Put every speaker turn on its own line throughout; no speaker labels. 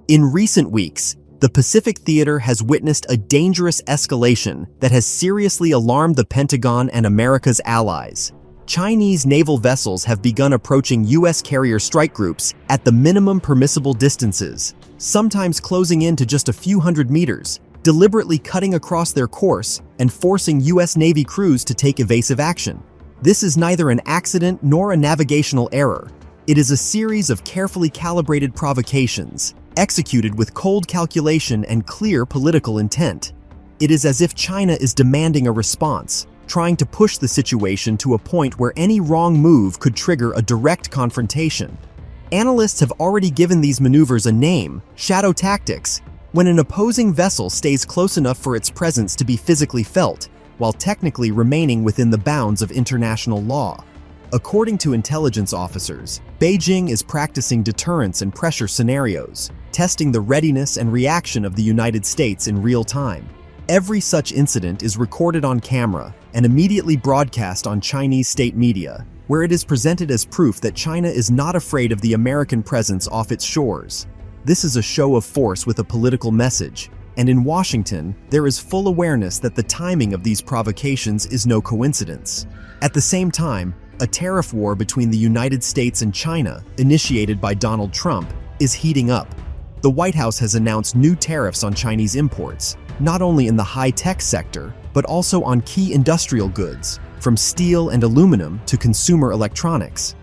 In recent weeks, the Pacific theater has witnessed a dangerous escalation that has seriously alarmed the Pentagon and America's allies. Chinese naval vessels have begun approaching U.S. carrier strike groups at the minimum permissible distances, sometimes closing in to just a few hundred meters, deliberately cutting across their course and forcing U.S. Navy crews to take evasive action. This is neither an accident nor a navigational error. It is a series of carefully calibrated provocations, executed with cold calculation and clear political intent. It is as if China is demanding a response, trying to push the situation to a point where any wrong move could trigger a direct confrontation. Analysts have already given these maneuvers a name: shadow tactics, when an opposing vessel stays close enough for its presence to be physically felt, while technically remaining within the bounds of international law. According to intelligence officers, Beijing is practicing deterrence and pressure scenarios, testing the readiness and reaction of the United States in real time. Every such incident is recorded on camera and immediately broadcast on Chinese state media, where it is presented as proof that China is not afraid of the American presence off its shores. This is a show of force with a political message, and in Washington, there is full awareness that the timing of these provocations is no coincidence. At the same time, a tariff war between the United States and China, initiated by Donald Trump, is heating up. The White House has announced new tariffs on Chinese imports, not only in the high-tech sector, but also on key industrial goods, from steel and aluminum to consumer electronics.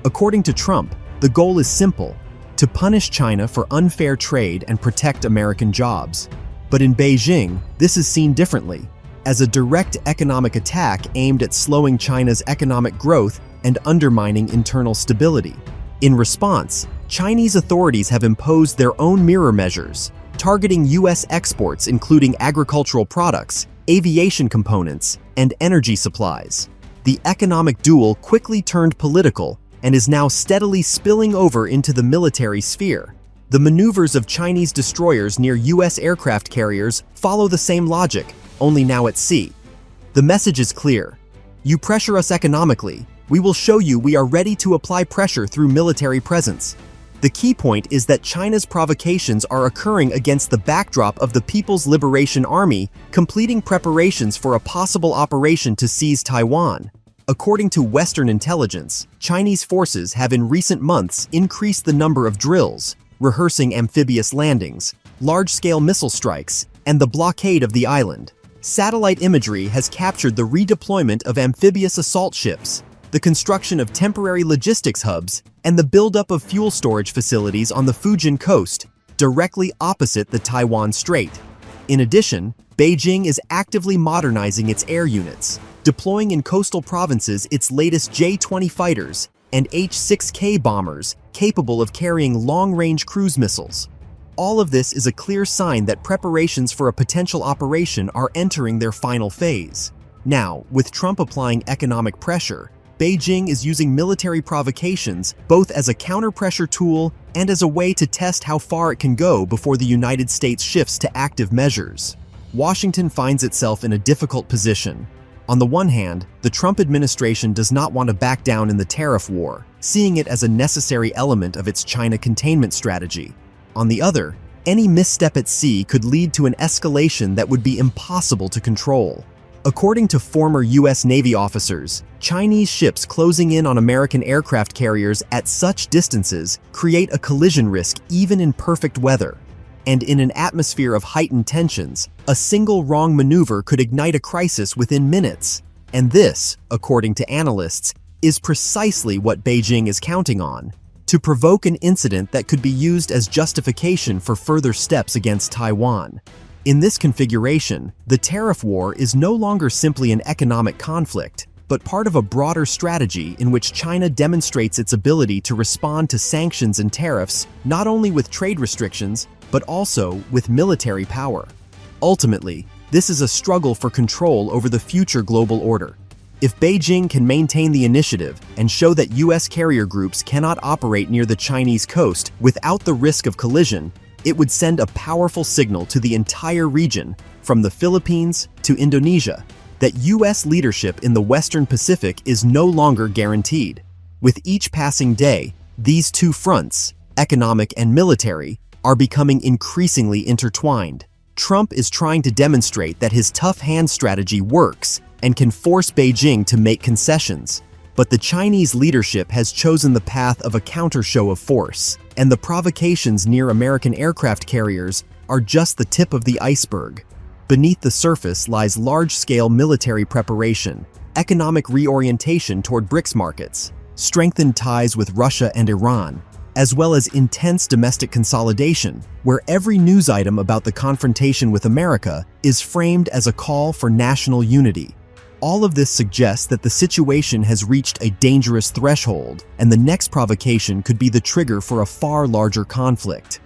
According to Trump, the goal is simple: to punish China for unfair trade and protect American jobs. But in Beijing, this is seen differently, as a direct economic attack aimed at slowing China's economic growth and undermining internal stability. In response, Chinese authorities have imposed their own mirror measures, targeting U.S. exports including agricultural products, aviation components, and energy supplies. The economic duel quickly turned political and is now steadily spilling over into the military sphere. The maneuvers of Chinese destroyers near U.S. aircraft carriers follow the same logic, only now at sea. The message is clear: you pressure us economically, we will show you we are ready to apply pressure through military presence. The key point is that China's provocations are occurring against the backdrop of the People's Liberation Army completing preparations for a possible operation to seize Taiwan. According to Western intelligence, Chinese forces have in recent months increased the number of drills, rehearsing amphibious landings, large-scale missile strikes, and the blockade of the island. Satellite imagery has captured the redeployment of amphibious assault ships, the construction of temporary logistics hubs, and the buildup of fuel storage facilities on the Fujian coast, directly opposite the Taiwan Strait. In addition, Beijing is actively modernizing its air units, deploying in coastal provinces its latest J-20 fighters and H-6K bombers capable of carrying long-range cruise missiles. All of this is a clear sign that preparations for a potential operation are entering their final phase. Now, with Trump applying economic pressure, Beijing is using military provocations both as a counter-pressure tool and as a way to test how far it can go before the United States shifts to active measures. Washington finds itself in a difficult position. On the one hand, the Trump administration does not want to back down in the tariff war, seeing it as a necessary element of its China containment strategy. On the other, any misstep at sea could lead to an escalation that would be impossible to control. According to former U.S. Navy officers, Chinese ships closing in on American aircraft carriers at such distances create a collision risk even in perfect weather. And in an atmosphere of heightened tensions, a single wrong maneuver could ignite a crisis within minutes. And this, according to analysts, is precisely what Beijing is counting on, to provoke an incident that could be used as justification for further steps against Taiwan. In this configuration, the tariff war is no longer simply an economic conflict, but part of a broader strategy in which China demonstrates its ability to respond to sanctions and tariffs not only with trade restrictions, but also with military power. Ultimately, this is a struggle for control over the future global order. If Beijing can maintain the initiative and show that U.S. carrier groups cannot operate near the Chinese coast without the risk of collision, it would send a powerful signal to the entire region, from the Philippines to Indonesia, that U.S. leadership in the Western Pacific is no longer guaranteed. With each passing day, these two fronts, economic and military, are becoming increasingly intertwined. Trump is trying to demonstrate that his tough hand strategy works and can force Beijing to make concessions. But the Chinese leadership has chosen the path of a counter-show of force, and the provocations near American aircraft carriers are just the tip of the iceberg. Beneath the surface lies large-scale military preparation, economic reorientation toward BRICS markets, strengthened ties with Russia and Iran, as well as intense domestic consolidation, where every news item about the confrontation with America is framed as a call for national unity. All of this suggests that the situation has reached a dangerous threshold, and the next provocation could be the trigger for a far larger conflict.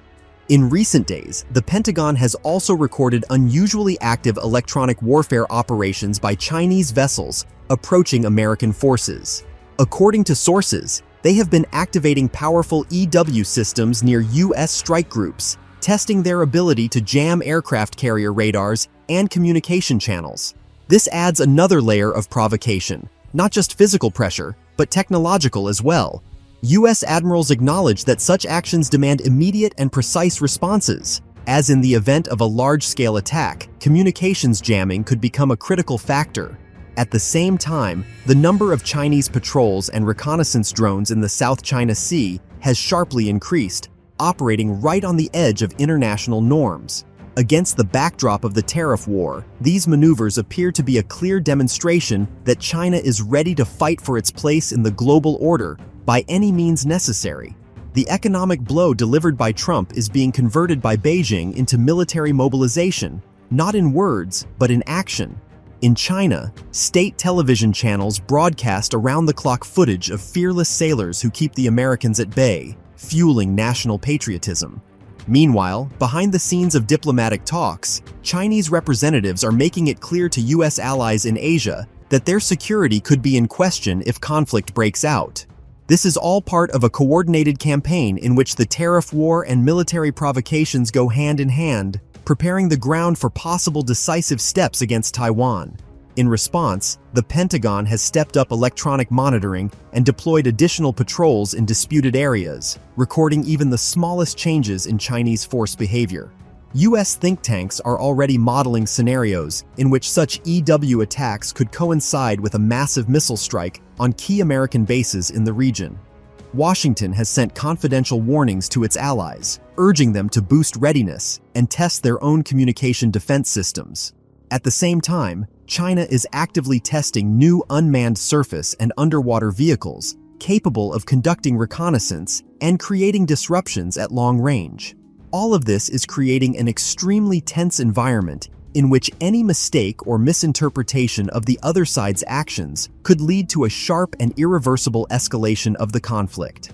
In recent days, the Pentagon has also recorded unusually active electronic warfare operations by Chinese vessels approaching American forces. According to sources, they have been activating powerful EW systems near U.S. strike groups, testing their ability to jam aircraft carrier radars and communication channels. This adds another layer of provocation, not just physical pressure, but technological as well. U.S. admirals acknowledge that such actions demand immediate and precise responses. As in the event of a large-scale attack, communications jamming could become a critical factor. At the same time, the number of Chinese patrols and reconnaissance drones in the South China Sea has sharply increased, operating right on the edge of international norms. Against the backdrop of the tariff war, these maneuvers appear to be a clear demonstration that China is ready to fight for its place in the global order by any means necessary. The economic blow delivered by Trump is being converted by Beijing into military mobilization, not in words, but in action. In China, state television channels broadcast around-the-clock footage of fearless sailors who keep the Americans at bay, fueling national patriotism. Meanwhile, behind the scenes of diplomatic talks, Chinese representatives are making it clear to U.S. allies in Asia that their security could be in question if conflict breaks out. This is all part of a coordinated campaign in which the tariff war and military provocations go hand in hand, preparing the ground for possible decisive steps against Taiwan. In response, the Pentagon has stepped up electronic monitoring and deployed additional patrols in disputed areas, recording even the smallest changes in Chinese force behavior. U.S. think tanks are already modeling scenarios in which such EW attacks could coincide with a massive missile strike on key American bases in the region. Washington has sent confidential warnings to its allies, urging them to boost readiness and test their own communication defense systems. At the same time, China is actively testing new unmanned surface and underwater vehicles capable of conducting reconnaissance and creating disruptions at long range. All of this is creating an extremely tense environment in which any mistake or misinterpretation of the other side's actions could lead to a sharp and irreversible escalation of the conflict.